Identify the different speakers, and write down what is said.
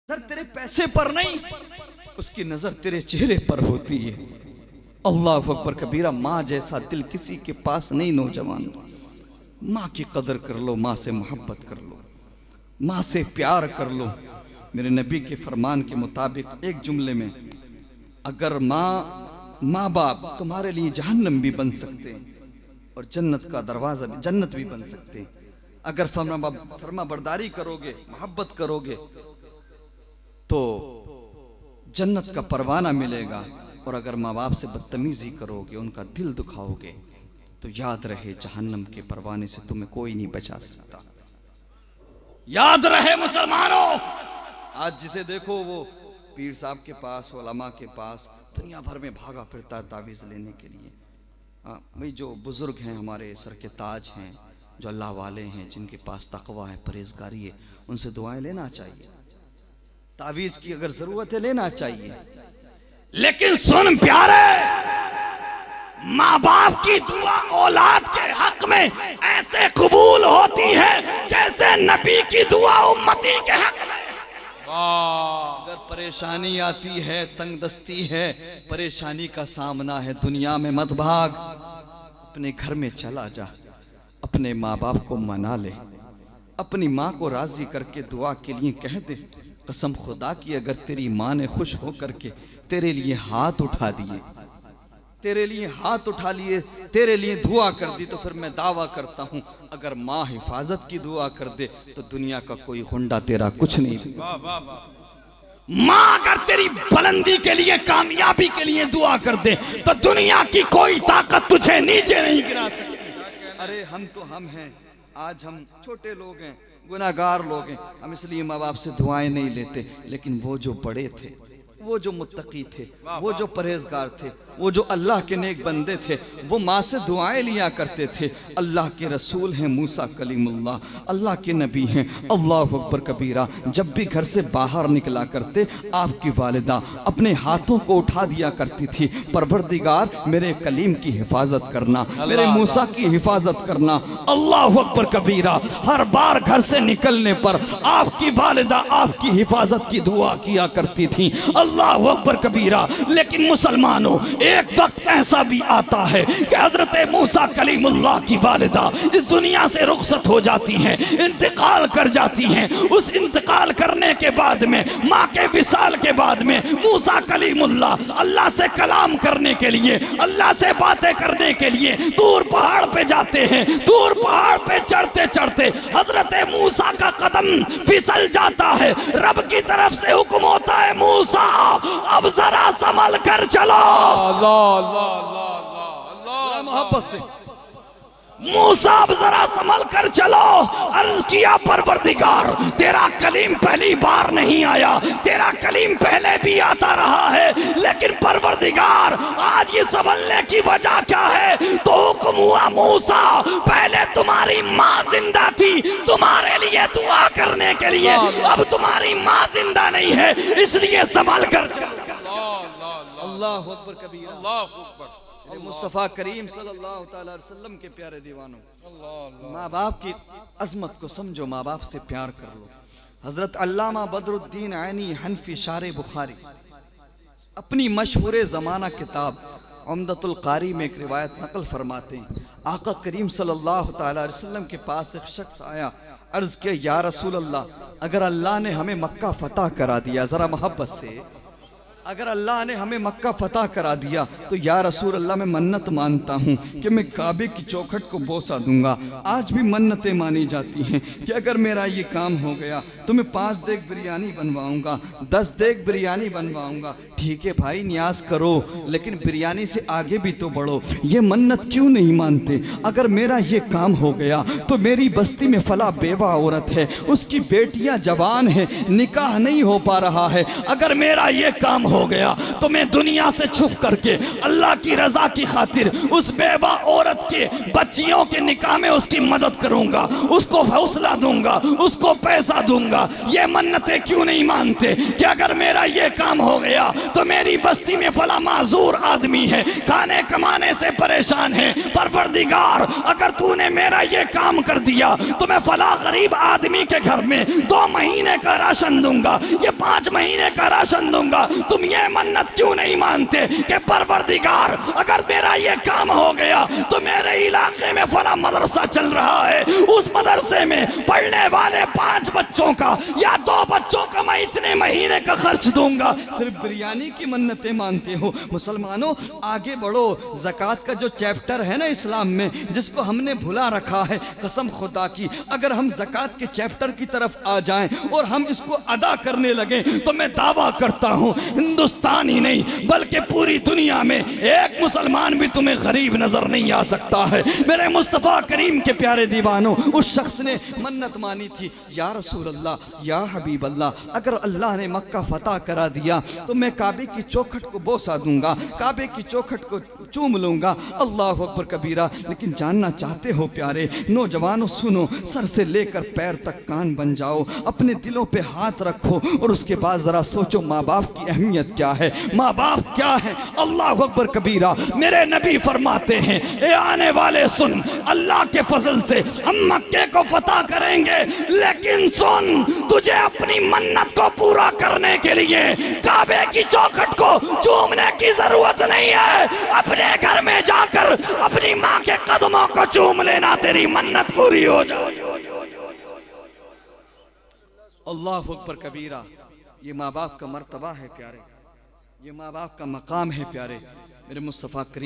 Speaker 1: नजर तेरे पैसे पर नहीं, उसकी नजर तेरे चेहरे पर होती है। अल्लाह अकबर कबीरा। माँ जैसा दिल किसी के पास नहीं नौजवान। माँ की कदर कर लो, माँ से मोहब्बत कर लो, माँ से प्यार कर लो। मेरे नबी के फरमान के मुताबिक एक जुमले में, अगर माँ बाप तुम्हारे लिए जहन्नम भी बन सकते हैं और जन्नत का दरवाजा भी, जन्नत भी बन सकते हैं। अगर फरमा बरदारी करोगे, मोहब्बत करोगे तो जन्नत का परवाना मिलेगा, और अगर माँ बाप से बदतमीजी करोगे, उनका दिल दुखाओगे, तो याद रहे जहन्नम के परवाने से तुम्हें कोई नहीं बचा सकता। याद रहे मुसलमानों, आज जिसे देखो वो पीर साहब के पास, उलमा के पास दुनिया भर में भागा फिरता है तावीज़ लेने के लिए। भाई जो बुजुर्ग हैं, हमारे सर के ताज हैं, जो अल्लाह वाले हैं, जिनके पास तकवा है, परहेजगारी है, उनसे दुआएं लेना चाहिए। तावीज़ की अगर जरूरत है लेना चाहिए, लेकिन सुन प्यारे, माँ बाप की दुआ औलाद के हक में ऐसे कबूल होती है जैसे नबी की दुआ उम्मती के हक में। अगर परेशानी आती है, तंगदस्ती है, परेशानी का सामना है, दुनिया में मत भाग, अपने घर में चला जा, अपने माँ बाप को मना ले, अपनी माँ को राजी करके दुआ के लिए कह दे, कसम खुदा की अगर तेरी माँ ने खुश होकर के तेरे लिए हाथ उठा दिए, तेरे लिए हाथ उठा लिए, तेरे लिए दुआ कर दी, तो फिर मैं दावा करता हूं अगर माँ हिफाजत की दुआ कर दे तो दुनिया का कोई गुंडा तेरा कुछ नहीं। माँ अगर तेरी बुलंदी के लिए, कामयाबी के लिए दुआ कर दे तो दुनिया की कोई ताकत तुझे नीचे नहीं गिरा सकती। अरे हम तो हम हैं, आज हम छोटे लोग हैं, गुनाहगार लोग हैं, हम इसलिए माँ बाप से दुआएं नहीं लेते, लेकिन वो जो बड़े थे, वो जो मुत्तकी थे, वो जो परहेजगार थे, वो जो अल्लाह के नेक बंदे थे, वो माँ से दुआएं लिया करते थे। अल्लाह के रसूल हैं मूसा कलीमुल्लाह, अल्लाह के नबी हैं। अल्लाह अकबर कबीरा। जब भी घर से बाहर निकला करते, आपकी वालिदा अपने हाथों को उठा दिया करती थी, परवरदिगार मेरे कलीम की हिफाजत करना, मेरे मूसा की हिफाजत करना। अल्लाह अकबर कबीरा। हर बार घर से निकलने पर आपकी वालिदा आपकी हिफाजत की दुआ किया करती थी। अल्लाह अकबर कबीरा। लेकिन मुसलमानों, एक वक्त ऐसा भी आता है कि हजरत मूसा कलीमुल्लाह की वालिदा इस दुनिया से रुखसत हो जाती हैं, इंतकाल कर जाती हैं। उस इंतकाल करने के बाद में, माँ के विसाल के बाद में, मूसा कलीमुल्लाह अल्लाह से कलाम करने के लिए, अल्लाह से बातें करने के लिए दूर पहाड़ पे जाते हैं। दूर पहाड़ पे चढ़ते चढ़ते हजरत मूसा का कदम फिसल जाता है। रब की तरफ से हुक्म होता है, मूसा अब जरा संभल कर चलो। अल्लाह मोहब्बत से, मूसा अब जरा संभल कर चलो। अर्ज किया, परवरदिगार तेरा कलीम पहली बार नहीं आया, तेरा कलीम पहले भी आता रहा है, लेकिन परवरदिगार आज ये संभलने की वजह क्या है? तो हुक्म हुआ, मूसा पहले तुम्हारी माँ जिंदा थी तुम्हारे लिए दुआ करने के लिए, अब तुम्हारी माँ जिंदा नहीं है, इसलिए संभल कर चलो। अल्लाह अकबर कबीर। अल्लाह अकबर। मुस्तफ़ा करीम सल्लल्लाहु अलैहि वसल्लम के प्यारे दीवानों, माँ बाप की अजमत को समझो, माँ बाप से प्यार कर लो। हजरत अल्लामा बदरुद्दीन ऐनी हनफी शारे बुखारी अपनी मशहूर ज़माना किताब उम्दतुल कारी में एक रिवायत नकल फरमाते हैं, आका करीम सल्लल्लाहु अलैहि वसल्लम के पास एक शख्स आया, अर्ज किया, या रसूल अल्लाह, अगर अल्लाह ने हमें मक्का फतह करा दिया, जरा मोहब्बत से, अगर अल्लाह ने हमें मक्का फतह करा दिया तो या रसूल अल्लाह मैं मन्नत मानता हूँ कि मैं काबे की चौखट को बोसा दूंगा। आज भी मन्नतें मानी जाती हैं कि अगर मेरा ये काम हो गया तो मैं 5 देग बिरयानी बनवाऊंगा, 10 देग बिरयानी बनवाऊंगा। ठीक है भाई, न्याज करो, लेकिन बिरयानी से आगे भी तो बढ़ो। ये मन्नत क्यों नहीं मानते? अगर मेरा ये काम हो गया तो मेरी बस्ती में फला बेवा औरत है, उसकी बेटियां जवान है, निकाह नहीं हो पा रहा है, अगर मेरा ये काम हो गया तो मैं दुनिया से छुप करके अल्लाह की रजा की खातिर उस बेवा औरत के बच्चियों के निकाह में उसकी मदद करूंगा, उसको हौसला दूंगा, उसको पैसा दूंगा। ये मन्नतें क्यों नहीं मानते कि अगर मेरा ये काम हो गया तो मेरी बस्ती में फला माजूर आदमी है, खाने कमाने से परेशान है, परवरदिगार अगर तूने मेरा ये काम कर दिया तो मैं फला गरीब आदमी के घर में 2 महीने का राशन दूंगा, ये 5 महीने का राशन दूंगा। तुम ये मन्नत क्यों नहीं मानते कि परवरदिगार अगर मेरा ये काम हो गया तो मेरे इलाके में फला मदरसा चल रहा है, उस मदरसे में पढ़ने वाले 5 बच्चों का या 2 बच्चों का मैं इतने महीने का खर्च दूंगा। सिर्फ बिरयानी की मन्नतें मानते हो। मुसलमानों आगे बढ़ो, ज़कात का जो चैप्टर है ना इस्लाम में जिसको हमने भुला रखा है, कसम खुदा की अगर हम ज़कात के चैप्टर की तरफ आ जाएं और हम इसको अदा करने लगे तो मैं दावा करता हूं हिंदुस्तान ही नहीं बल्कि पूरी दुनिया में एक मुसलमान भी तुम्हें गरीब नजर नहीं आ सकता है। मेरे मुस्तफ़ा करीम के प्यारे दीवानों, उस शख्स ने मन्नत मानी थी, या रसूल अल्लाह, या हबीब अल्लाह, अगर अल्लाह ने मक्का फतह करा दिया तो मैं काबे की चौखट को बोसा दूंगा, काबे की चौखट को चूम लूंगा। अल्लाह अकबर कबीरा। लेकिन जानना चाहते हो प्यारे नौजवानों, सुनो, सर से लेकर पैर तक कान बन जाओ, अपने दिलों पे हाथ रखो और उसके बाद जरा सोचो माँ बाप की अहमियत क्या है, माँ बाप क्या है। अल्लाह अकबर कबीरा। मेरे नबी फरमाते हैं, ए आने वाले सुन, अल्लाह के फजल से हम मक्के को फतह करेंगे, लेकिन सुन तुझे अपनी मन्नत को पूरा करने के लिए काबे की चौखट को चूमने की जरूरत नहीं है। अपने घर में जाकर अपनी माँ के कदमों को चूम लेना, तेरी मन्नत पूरी हो जाए। अल्लाह अकबर कबीरा। ये माँ बाप का मर्तबा है प्यारे, ये माँ बाप का मकाम है प्यारे। मेरे मुस्तफ़ा करीम